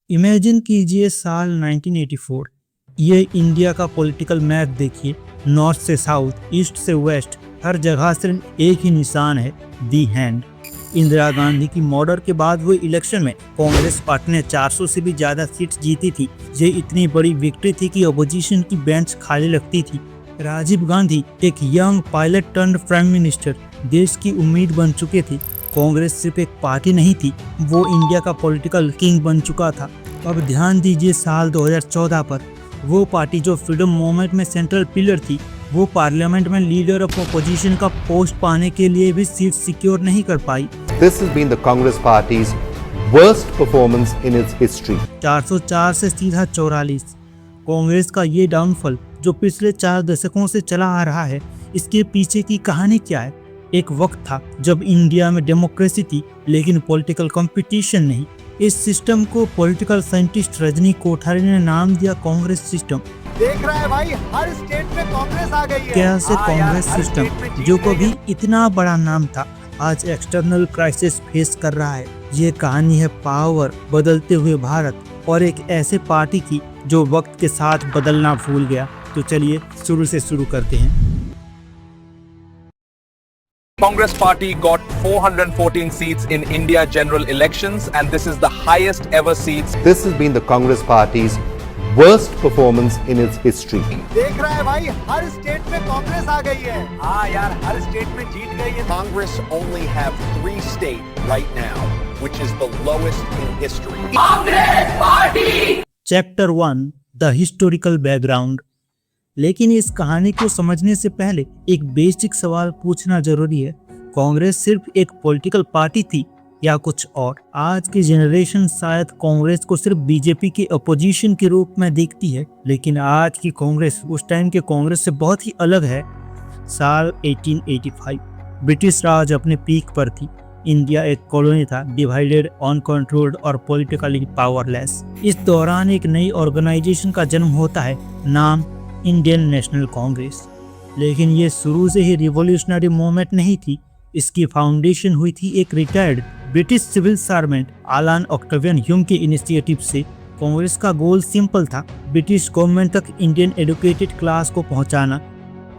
Imagine कीजिए साल 1984। ये इंडिया का पॉलिटिकल मैप देखिए। नॉर्थ से साउथ, ईस्ट से वेस्ट, हर जगह सिर्फ एक ही निशान है, दी हैंड। इंदिरा गांधी की मर्डर के बाद हुए इलेक्शन में कांग्रेस पार्टी ने 400 से भी ज्यादा सीट जीती थी। ये इतनी बड़ी विक्ट्री थी कि अपोजिशन की बेंच खाली लगती थी। राजीव गांधी एक young pilot turn prime minister देश की उम्मीद बन चुके थे। कांग्रेस सिर्फ एक पार्टी नहीं थी, वो इंडिया का पॉलिटिकल किंग बन चुका था। अब ध्यान दीजिए साल 2014 पर। वो पार्टी जो फ्रीडम मूवमेंट में सेंट्रल पिलर थी, वो पार्लियामेंट में लीडर ऑफ अपोजिशन का पोस्ट पाने के लिए भी सीट सिक्योर नहीं कर पाई। This has been the Congress Party's worst performance in its history. 404 से सीधा 44। कांग्रेस का ये डाउनफॉल जो पिछले 4 दशकों से चला आ रहा है, इसके पीछे की कहानी क्या है? एक वक्त था जब इंडिया में डेमोक्रेसी थी लेकिन पॉलिटिकल कंपटीशन नहीं। इस सिस्टम को पॉलिटिकल साइंटिस्ट रजनी कोठारी ने नाम दिया कांग्रेस सिस्टम। देख रहा है भाई, हर स्टेट में कांग्रेस आ गई है। कैसे कांग्रेस सिस्टम जो कभी इतना बड़ा नाम था, आज एक्सटर्नल क्राइसिस फेस कर रहा है। ये कहानी है पावर, बदलते हुए भारत और एक ऐसे पार्टी की जो वक्त के साथ बदलना भूल गया। तो चलिए शुरू से शुरू करते हैं। Congress party got 414 seats in India general elections, and this is the highest ever seats. This has been the Congress Party's worst performance in its history. देख रहा है भाई, हर स्टेट में कांग्रेस आ गई है। हाँ यार, हर स्टेट में जीत गई है। Congress only have 3 states right now, which is the lowest in history. Congress party. Chapter 1, the historical background. लेकिन इस कहानी को समझने से पहले एक बेसिक सवाल पूछना जरूरी है। कांग्रेस सिर्फ एक पॉलिटिकल पार्टी थी या कुछ और? आज की जनरेशन शायद कांग्रेस को सिर्फ बीजेपी के अपोजिशन के रूप में देखती है, लेकिन आज की कांग्रेस उस टाइम के कांग्रेस से बहुत ही अलग है। साल 1885, ब्रिटिश राज अपने पीक पर थी। इंडिया एक कॉलोनी था, डिवाइडेड, अनकंट्रोल्ड और पॉलिटिकली पावरलेस। इस दौरान एक नई ऑर्गेनाइजेशन का जन्म होता है, नाम इंडियन नेशनल कांग्रेस। लेकिन ये शुरू से ही रिवॉल्यूशनरी मूवमेंट नहीं थी। इसकी फाउंडेशन हुई थी एक retired British civil servant Allan Octavian Hume के इनिशिएटिव से। कांग्रेस का गोल सिंपल था, ब्रिटिश गवर्नमेंट तक इंडियन एजुकेटेड क्लास को पहुंचाना।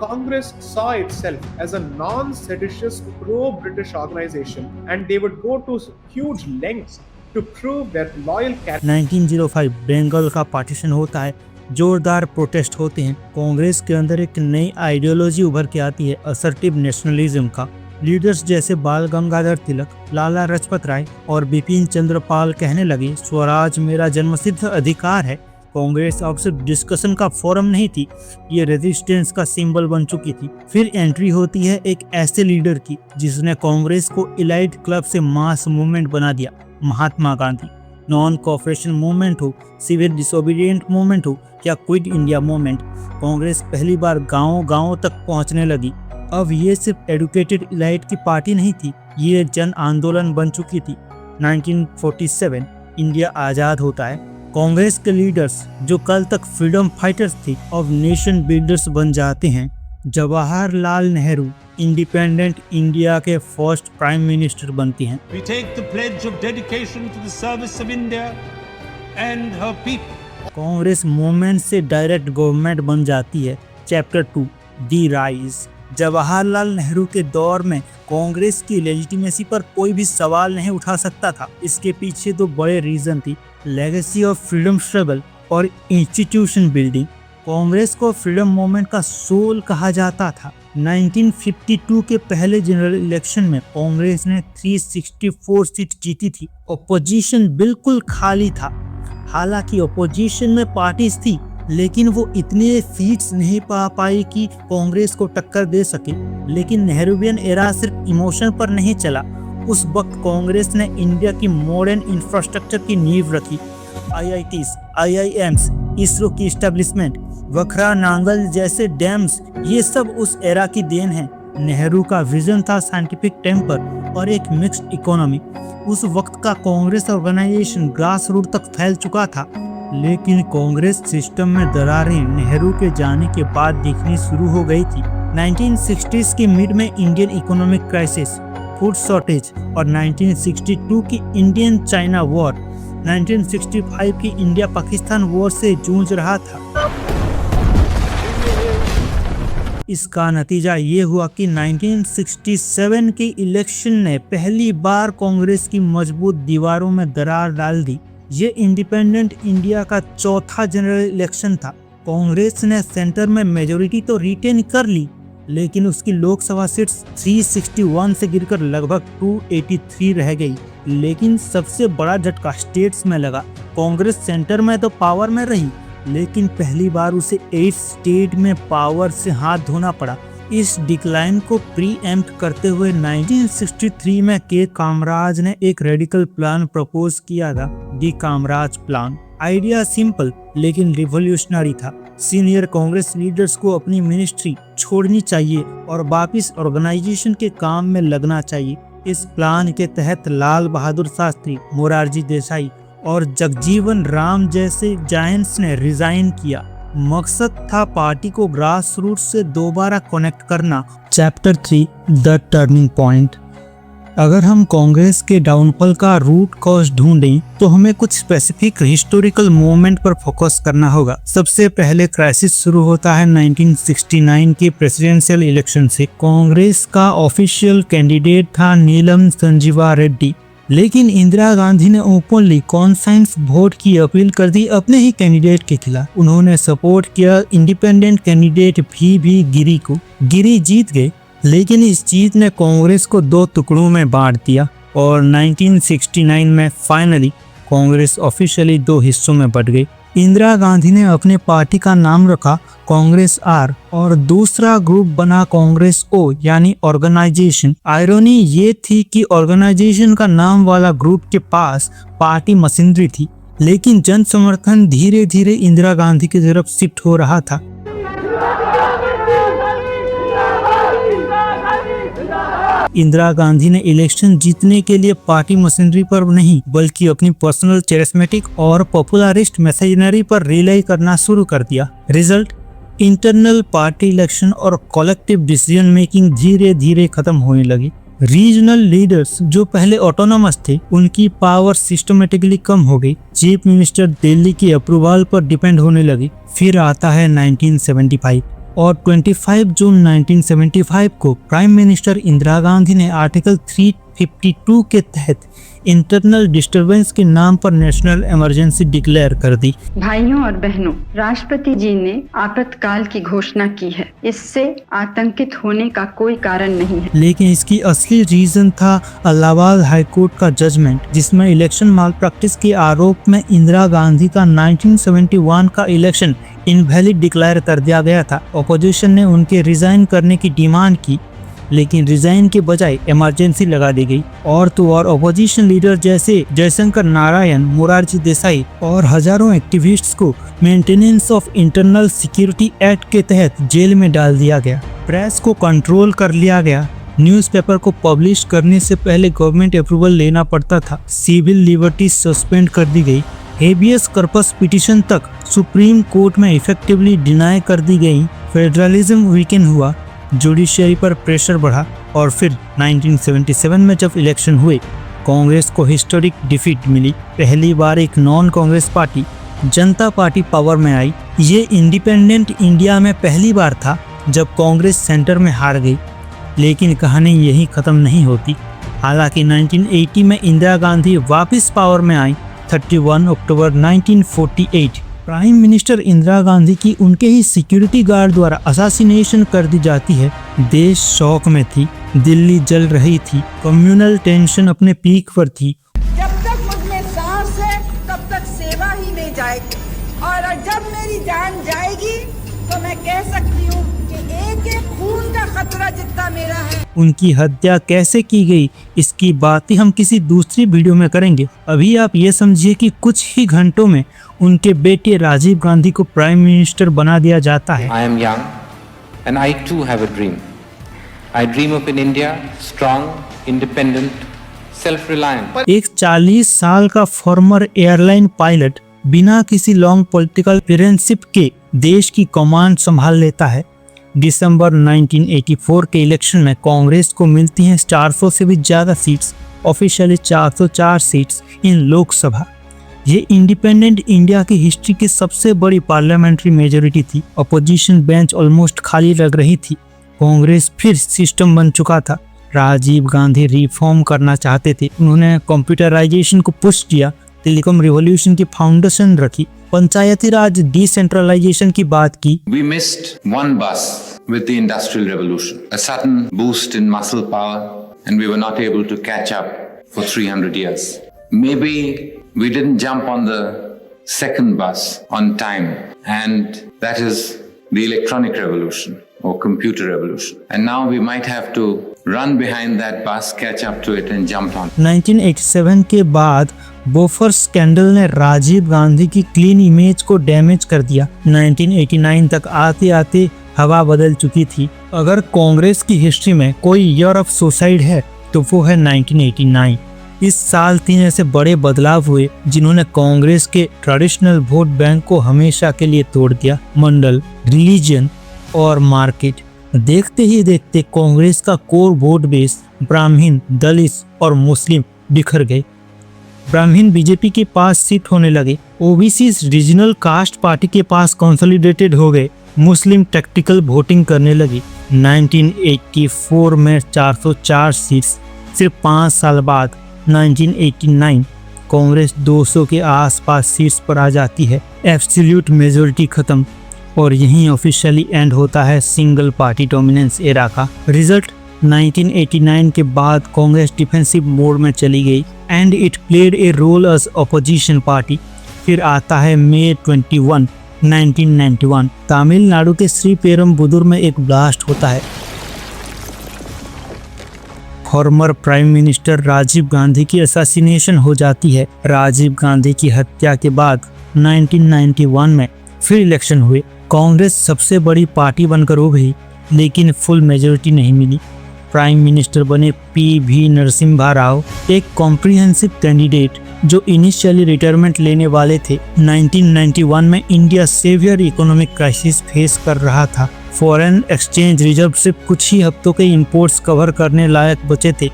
Congress saw itself as a non-seditious pro-British organization, and they would go to huge lengths to prove their loyal character. 1905 Bengal का partition होता है, जोरदार प्रोटेस्ट होते हैं। कांग्रेस के अंदर एक नई आइडियोलॉजी उभर के आती है, असर्टिव नेशनलिज्म का। लीडर्स जैसे बाल गंगाधर तिलक, लाला लाजपत राय और बिपिन चंद्र पाल कहने लगे, स्वराज मेरा जन्मसिद्ध अधिकार है। कांग्रेस अब सिर्फ डिस्कशन का फोरम नहीं थी, ये रेजिस्टेंस का सिंबल बन चुकी थी। फिर एंट्री होती है एक ऐसे लीडर की जिसने कांग्रेस को इलाइट क्लब से मास मूवमेंट बना दिया, Mahatma Gandhi. Non cooperation movement हो, सिविल डिसोबीडिएंट मूवमेंट हो या क्विट इंडिया मूवमेंट, कांग्रेस पहली बार गांव-गांव तक पहुंचने लगी। अब ये सिर्फ एडुकेटेड इलाइट की पार्टी नहीं थी, ये जन आंदोलन बन चुकी थी। 1947 इंडिया आज़ाद होता है। कांग्रेस के लीडर्स जो कल तक फ्रीडम फाइटर्स थे, अब नेशन बिल्डर्स बन जाते हैं। जवाहरलाल नेहरू इंडिपेंडेंट इंडिया के फर्स्ट प्राइम मिनिस्टर बनती हैं। We take the pledge of dedication to the service of India and her people. Congress movement से डायरेक्ट गवर्नमेंट बन जाती है। चैप्टर 2, दी राइज। जवाहरलाल नेहरू के दौर में कांग्रेस की लेजिटिमेसी पर कोई भी सवाल नहीं उठा सकता था। इसके पीछे 2 बड़े रीजन थी, लेगेसी ऑफ फ्रीडम स्ट्रगल और इंस्टीट्यूशन बिल्डिंग। कांग्रेस को फ्रीडम मूवमेंट का सोल कहा जाता था। 1952 के पहले जनरल इलेक्शन में कांग्रेस ने 364 सीट जीती थी। अपोजिशन बिल्कुल खाली था। हालांकि अपोजिशन में पार्टीज थी, लेकिन वो इतने सीट्स नहीं पा पाई कि कांग्रेस को टक्कर दे सके। लेकिन नेहरूवियन एरा सिर्फ इमोशन पर नहीं चला। उस वक्त कांग्रेस ने इंडिया की मॉडर्न इंफ्रास्ट्रक्चर की नींव रखी। IITs, IIMs, इसरो की इस्टेब्लिशमेंट, वखरा नांगल जैसे डैम्स, ये सब उस एरा की देन है। नेहरू का विजन था साइंटिफिक टेम्पर और एक मिक्स्ड इकोनॉमी। उस वक्त का कांग्रेस ऑर्गेनाइजेशन ग्रास रूट तक फैल चुका था। लेकिन कांग्रेस सिस्टम में दरारें नेहरू के जाने के बाद दिखनी शुरू हो गई थी। 1960s के मिड में Indian economic crisis, food shortage और 1962 की इंडियन चाइना वॉर 1965 की इंडिया पाकिस्तान वॉर से जूझ रहा था। इसका नतीजा ये हुआ कि 1967 के इलेक्शन ने पहली बार कांग्रेस की मजबूत दीवारों में दरार डाल दी। ये इंडिपेंडेंट इंडिया का चौथा जनरल इलेक्शन था। कांग्रेस ने सेंटर में मेजोरिटी तो रिटेन कर ली, लेकिन उसकी लोकसभा सीट्स 361 से गिरकर लगभग 283 रह गई। लेकिन सबसे बड़ा झटका स्टेट्स में लगा। कांग्रेस सेंटर में तो पावर में रही, लेकिन पहली बार उसे 8 स्टेट में पावर से हाथ धोना पड़ा। इस डिक्लाइन को प्रीएम्प्ट करते हुए 1963 में के कामराज ने एक रेडिकल प्लान प्रपोज किया था, दी कामराज प्लान। आइडिया सिंपल लेकिन रिवॉल्यूशनरी था। सीनियर कांग्रेस लीडर्स को अपनी मिनिस्ट्री छोड़नी चाहिए और वापिस ऑर्गेनाइजेशन के काम में लगना चाहिए। इस प्लान के तहत लाल बहादुर शास्त्री, मोरारजी देसाई और जगजीवन राम जैसे जायंट्स ने रिजाइन किया। मकसद था पार्टी को ग्रास रूट से दोबारा कनेक्ट करना। Chapter 3 the turning point. अगर हम कांग्रेस के डाउनफॉल का रूट कॉज ढूंढें तो हमें कुछ स्पेसिफिक हिस्टोरिकल मूवमेंट पर फोकस करना होगा। सबसे पहले क्राइसिस शुरू होता है 1969 के प्रेसिडेंशियल इलेक्शन से। कांग्रेस का ऑफिशियल कैंडिडेट था नीलम संजीवा रेड्डी, लेकिन इंदिरा गांधी ने ओपनली कॉन्साइंस वोट की अपील कर दी अपने ही कैंडिडेट के खिलाफ। उन्होंने सपोर्ट किया इंडिपेंडेंट कैंडिडेट भी गिरी को। गिरी जीत गए, लेकिन इस जीत ने कांग्रेस को 2 टुकड़ों में बांट दिया और 1969 में फाइनली कांग्रेस ऑफिशियली 2 हिस्सों में बट गई। इंदिरा गांधी ने अपने पार्टी का नाम रखा कांग्रेस आर और दूसरा ग्रुप बना कांग्रेस ओ यानी ऑर्गेनाइजेशन। आयरनी ये थी कि ऑर्गेनाइजेशन का नाम वाला ग्रुप के पास पार्टी मशीनरी थी, लेकिन जन समर्थन धीरे धीरे इंदिरा गांधी की तरफ शिफ्ट हो रहा था। इंदिरा गांधी ने इलेक्शन जीतने के लिए पार्टी मशीनरी पर नहीं बल्कि अपनी पर्सनल चेरिस्मेटिक और पॉपुलरिस्ट मैसेजनरी पर रिलाई करना शुरू कर दिया। रिजल्ट, इंटरनल पार्टी इलेक्शन और कलेक्टिव डिसीजन मेकिंग धीरे धीरे खत्म होने लगी। रीजनल लीडर्स जो पहले ऑटोनोमस थे, उनकी पावर सिस्टमेटिकली कम हो गई। चीफ मिनिस्टर दिल्ली की अप्रूवल पर डिपेंड होने लगी। फिर आता है 1975 और 25 जून 1975 को प्राइम मिनिस्टर इंदिरा गांधी ने आर्टिकल 352 के तहत इंटरनल डिस्टरबेंस के नाम पर नेशनल इमरजेंसी डिक्लेयर कर दी। भाइयों और बहनों, राष्ट्रपति जी ने आपातकाल की घोषणा की है। इससे आतंकित होने का कोई कारण नहीं है। लेकिन इसकी असली रीजन था इलाहाबाद हाईकोर्ट का जजमेंट, जिसमें इलेक्शन माल प्रैक्टिस के आरोप में इंदिरा गांधी का 1971 का इलेक्शन इनवैलिड डिक्लेयर कर दिया गया था। अपोजिशन ने उनके रिजाइन करने की डिमांड की, लेकिन रिजाइन के बजाय इमरजेंसी लगा दी गई। और तो और अपोजिशन लीडर जैसे जयशंकर नारायण, मोरारजी देसाई और हजारों एक्टिविस्ट्स को maintenance of internal security act के तहत जेल में डाल दिया गया। प्रेस को कंट्रोल कर लिया गया। न्यूज़पेपर को पब्लिश करने से पहले गवर्नमेंट अप्रूवल लेना पड़ता था। सिविल लिबर्टी सस्पेंड कर दी गई। हेबियस कर्पस पिटीशन तक सुप्रीम कोर्ट में इफेक्टिवली डिनाई कर दी गई। फेडरलिज्म वीकेंड हुआ, जुडिशरी पर प्रेशर बढ़ा और फिर 1977 में जब इलेक्शन हुए, कांग्रेस को हिस्टोरिक डिफीट मिली। पहली बार एक नॉन कांग्रेस पार्टी, जनता पार्टी पावर में आई। ये इंडिपेंडेंट इंडिया में पहली बार था जब कांग्रेस सेंटर में हार गई। लेकिन कहानी यही खत्म नहीं होती। हालांकि 1980 में इंदिरा गांधी वापस पावर में आई। 31 अक्टूबर 1948 प्राइम मिनिस्टर इंदिरा गांधी की उनके ही सिक्योरिटी गार्ड द्वारा असासिनेशन कर दी जाती है। देश शौक में थी, दिल्ली जल रही थी, कम्युनल टेंशन अपने पीक पर थी। जब तक मुझमें सांस है तब तक सेवा ही नहीं जाएगी, और जब मेरी जान जाएगी तो मैं कह सकती हूँ कि एक एक खून का खतरा जितना मेरा है। उनकी हत्या कैसे की गई, इसकी बातें हम किसी दूसरी वीडियो में करेंगे। अभी आप ये समझिए कि कुछ ही घंटों में उनके बेटे राजीव गांधी को प्राइम मिनिस्टर बना दिया जाता है। I am young and I too have a dream. I dream of an India strong, independent, self-reliant. एक 40 साल का फॉर्मर एयरलाइन पायलट बिना किसी लॉन्ग पॉलिटिकल एक्सपीरियंस के देश की कमांड संभाल लेता है। दिसंबर 1984 के इलेक्शन में कांग्रेस को मिलती हैं 400 से भी ज्यादा seats, officially 404 seats in Lok Sabha. ये इंडिपेंडेंट इंडिया की हिस्ट्री की सबसे बड़ी पार्लियामेंट्री मेजोरिटी थी। अपोजिशन बेंच ऑलमोस्ट खाली लग रही थी। कांग्रेस फिर सिस्टम बन चुका था। राजीव गांधी रिफॉर्म करना चाहते थे। उन्होंने कंप्यूटराइजेशन को पुश किया, टेलीकॉम रिवॉल्यूशन की फाउंडेशन रखी, पंचायती राज डिसेंट्रलाइजेशन की बात की। We missed one bus with the Industrial Revolution, a sudden boost in muscle power, and we were not able to catch up for 300 years. Maybe we didn't jump on the second bus on time, and that is the electronic revolution or computer revolution. And now we might have to run behind that bus, catch up to it and jump on. 1987 के बाद Bofors scandal ने राजीव गांधी की clean image को damage कर दिया। 1989 तक आते आते हवा बदल चुकी थी। अगर कांग्रेस की हिस्ट्री में कोई ईयर ऑफ सुसाइड है तो वो है 1989। इस साल 3 ऐसे बड़े बदलाव हुए जिन्होंने कांग्रेस के ट्रेडिशनल वोट बैंक को हमेशा के लिए तोड़ दिया। मंडल, रिलीजन और मार्केट। देखते ही देखते कांग्रेस का कोर वोट बेस ब्राह्मण, दलित और मुस्लिम बिखर गए। ब्राह्मण बीजेपी के पास शिफ्ट होने लगे, ओबीसी रीजनल कास्ट पार्टी के पास कंसोलिडेटेड हो गए, मुस्लिम टैक्टिकल वोटिंग करने लगी। 1984 में 404 सीट्स। सिर्फ 5 साल बाद 1989 कांग्रेस 200 के आसपास सीट्स पर आ जाती है। एब्सोल्यूट मेजोरिटी खत्म और यहीं ऑफिशियली एंड होता है सिंगल पार्टी डोमिनेंस एरा का। रिजल्ट 1989 के बाद कांग्रेस डिफेंसिव मोड में चली गई and it played a role as opposition party. फिर आता है मई 21, 1991। तमिलनाडु के श्रीपेरुम्बुदुर में एक ब्लास्ट होता है। Former prime minister Rajiv Gandhi की असैसिनेशन हो जाती है। राजीव गांधी की हत्या के बाद 1991 में फिर इलेक्शन हुए। कांग्रेस सबसे बड़ी पार्टी बनकर उभरी लेकिन फुल मेजोरिटी नहीं मिली। प्राइम मिनिस्टर बने पी.वी. नरसिम्हा राव, एक कॉम्प्रिहेंसिव कैंडिडेट जो इनिशियली रिटायरमेंट लेने वाले थे। 1991 में India severe economic crisis face कर रहा था। फॉरेन एक्सचेंज रिजर्व सिर्फ कुछ ही हफ्तों के इंपोर्ट्स कवर करने लायक बचे थे।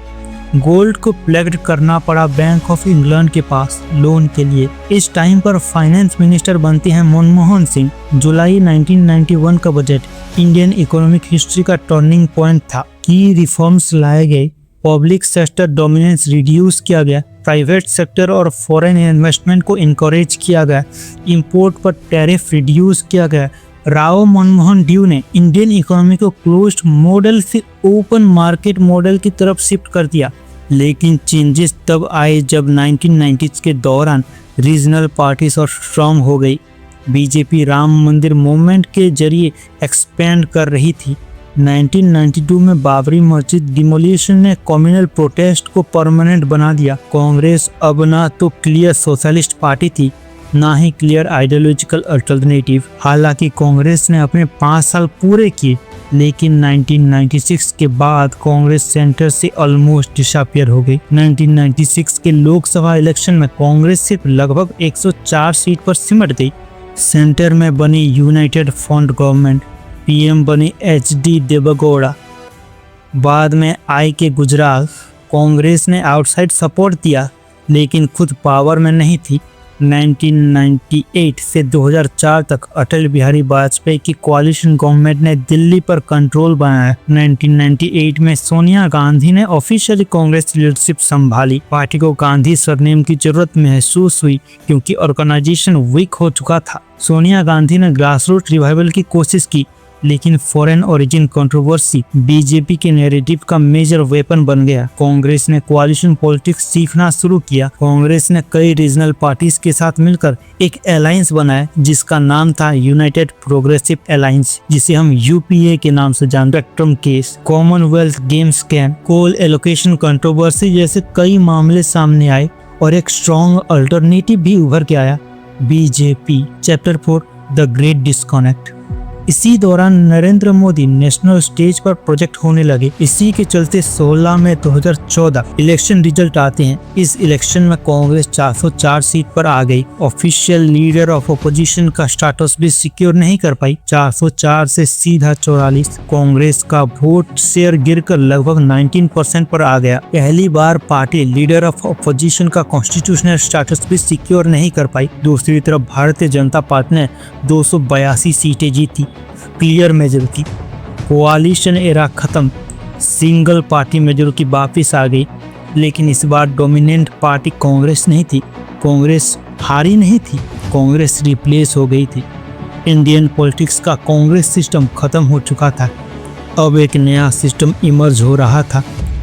गोल्ड को प्लेग्ड करना पड़ा बैंक ऑफ इंग्लैंड के पास लोन के लिए। इस टाइम पर फाइनेंस मिनिस्टर बनते हैं मनमोहन सिंह। जुलाई 1991 का बजट इंडियन इकोनॉमिक हिस्ट्री का टर्निंग पॉइंट था। की रिफॉर्म्स लाए गए, पब्लिक सेक्टर डोमिनेंस रिड्यूस किया गया, प्राइवेट सेक्टर और फॉरेन इन्वेस्टमेंट को इनकरेज किया गया, इंपोर्ट पर टैरिफ रिड्यूस किया गया। राव मनमोहन ड्यू ने इंडियन इकोनॉमी को क्लोज्ड मॉडल से ओपन मार्केट मॉडल की तरफ शिफ्ट कर दिया। लेकिन चेंजेस तब आए जब 1990s के दौरान रीजनल पार्टीज और स्ट्रॉन्ग हो गई। बीजेपी राम मंदिर मूवमेंट के जरिए एक्सपेंड कर रही थी। 1992 में बाबरी मस्जिद डिमोलिशन ने कम्युनल प्रोटेस्ट को परमानेंट बना दिया। कांग्रेस अब ना तो क्लियर सोशलिस्ट पार्टी थी ना ही क्लियर आइडियोलॉजिकल अल्टरनेटिव। हालांकि कांग्रेस ने अपने 5 साल पूरे किए लेकिन 1996 के बाद कांग्रेस सेंटर से ऑलमोस्ट डिसअपियर हो गई। 1996 के लोकसभा इलेक्शन में कांग्रेस सिर्फ लगभग 104 सीट पर सिमट गई। सेंटर में बनी यूनाइटेड फ्रंट गवर्नमेंट, पीएम बने एच.डी. देवेगौड़ा, बाद में आई.के. गुजराल। कांग्रेस ने आउटसाइड सपोर्ट दिया लेकिन खुद पावर में नहीं थी। 1998 से 2004 तक अटल बिहारी वाजपेयी की कोalition गवर्नमेंट ने दिल्ली पर कंट्रोल बनाया। 1998 में सोनिया गांधी ने ऑफिशियली कांग्रेस लीडरशिप संभाली। पार्टी को गांधी सरनेम की जरूरत महसूस हुई क्योंकि ऑर्गेनाइजेशन वीक हो चुका था। सोनिया गांधी ने ग्रास रूट रिवाइवल की कोशिश की लेकिन फॉरेन ओरिजिन कंट्रोवर्सी बीजेपी के नैरेटिव का मेजर वेपन बन गया। कांग्रेस ने कोalition पॉलिटिक्स सीखना शुरू किया। कांग्रेस ने कई रीजनल पार्टीज के साथ मिलकर एक अलायंस बनाया जिसका नाम था यूनाइटेड प्रोग्रेसिव अलायंस, जिसे हम यूपीए के नाम से जानते। Spectrum case, commonwealth games scam, coal allocation controversy जैसे कई मामले सामने आए और एक स्ट्रॉन्ग अल्टरनेटिव भी उभर के आया, BJP. Chapter 4 the great disconnect. इसी दौरान नरेंद्र मोदी नेशनल स्टेज पर प्रोजेक्ट होने लगे। इसी के चलते 16 मई 2014 इलेक्शन रिजल्ट आते हैं। इस इलेक्शन में कांग्रेस 404 सीट पर आ गई। ऑफिशियल लीडर ऑफ अपोजिशन का स्टेटस भी सिक्योर नहीं कर पाई। 404 से सीधा 44। कांग्रेस का वोट शेयर गिरकर लगभग 19% पर आ गया। पहली बार पार्टी लीडर ऑफ अपोजिशन का कॉन्स्टिट्यूशनल स्टेटस भी सिक्योर नहीं कर पाई। दूसरी तरफ भारतीय जनता पार्टी ने 282 सीटें जीती, क्लियर मेजॉरिटी। कोalition एरा खत्म, सिंगल पार्टी मेजॉरिटी वापिस आ गई। लेकिन इस बार डोमिनेंट पार्टी कांग्रेस नहीं थी। कांग्रेस हारी नहीं थी, कांग्रेस रिप्लेस हो गई थी। इंडियन पॉलिटिक्स का कांग्रेस सिस्टम खत्म हो चुका था। अब एक नया सिस्टम इमर्ज हो रहा था।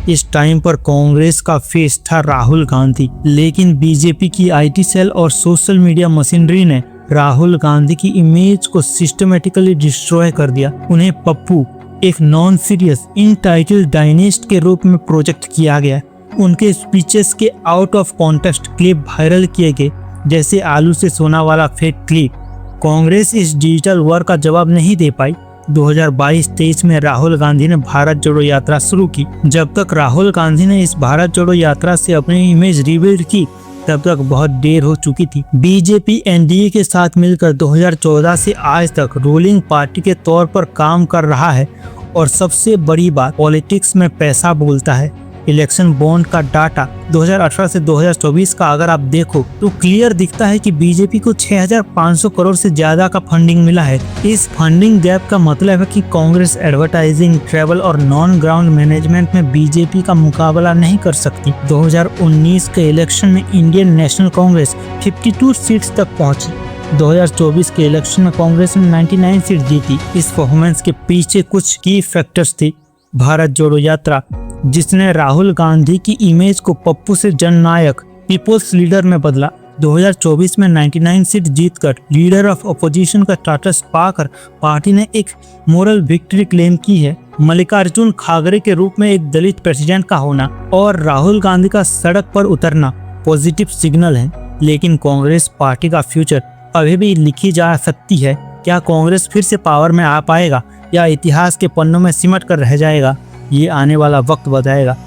इस टाइम पर कांग्रेस का फेस था राहुल गांधी, लेकिन बीजेपी की आईटी सेल और सोशल मीडिया मशीनरी ने राहुल गांधी की इमेज को सिस्टमेटिकली डिस्ट्रॉय कर दिया। उन्हें पप्पू, एक नॉन सीरियस इनटाइटल्ड डायनेस्ट के रूप में प्रोजेक्ट किया गया। उनके स्पीचेस के out of context clip viral किए गए, जैसे आलू से सोना वाला फेक क्लिप। कांग्रेस इस डिजिटल वॉर का जवाब नहीं दे पाई। 2022-23 में राहुल गांधी ने भारत जोड़ो यात्रा शुरू की। जब तक राहुल गांधी ने इस भारत जोड़ो यात्रा से अपनी इमेज रिबिल्ड की, तब तक बहुत देर हो चुकी थी। बीजेपी एनडीए के साथ मिलकर 2014 से आज तक रूलिंग पार्टी के तौर पर काम कर रहा है। और सबसे बड़ी बात, पॉलिटिक्स में पैसा बोलता है। इलेक्शन बॉन्ड का डाटा 2018 से 2024 का अगर आप देखो तो क्लियर दिखता है कि बीजेपी को 6500 करोड़ से ज्यादा का फंडिंग मिला है। इस फंडिंग गैप का मतलब है कि कांग्रेस एडवर्टाइजिंग, ट्रैवल और नॉन ग्राउंड मैनेजमेंट में बीजेपी का मुकाबला नहीं कर सकती। 2019 के इलेक्शन में इंडियन नेशनल कांग्रेस 52 सीट्स तक पहुंची। 2024 के इलेक्शन में कांग्रेस ने 99 सीट जीती। इस परफॉर्मेंस के पीछे कुछ की फैक्टर्स थे। भारत जोड़ो यात्रा, जिसने राहुल गांधी की इमेज को पप्पू से जननायक, पीपल्स लीडर में बदला। 2024 में 99 सीट जीतकर लीडर ऑफ अपोजिशन का स्टेटस पाकर पार्टी ने एक मोरल विक्ट्री क्लेम की है। मल्लिकार्जुन खड़गे के रूप में एक दलित प्रेसिडेंट का होना और राहुल गांधी का सड़क पर उतरना पॉजिटिव सिग्नल है। लेकिन कांग्रेस पार्टी का फ्यूचर अभी भी लिखी जा सकती है। क्या कांग्रेस फिर से पावर में आ पाएगा या इतिहास के पन्नों में सिमट कर रह जाएगा? ये आने वाला वक्त बताएगा।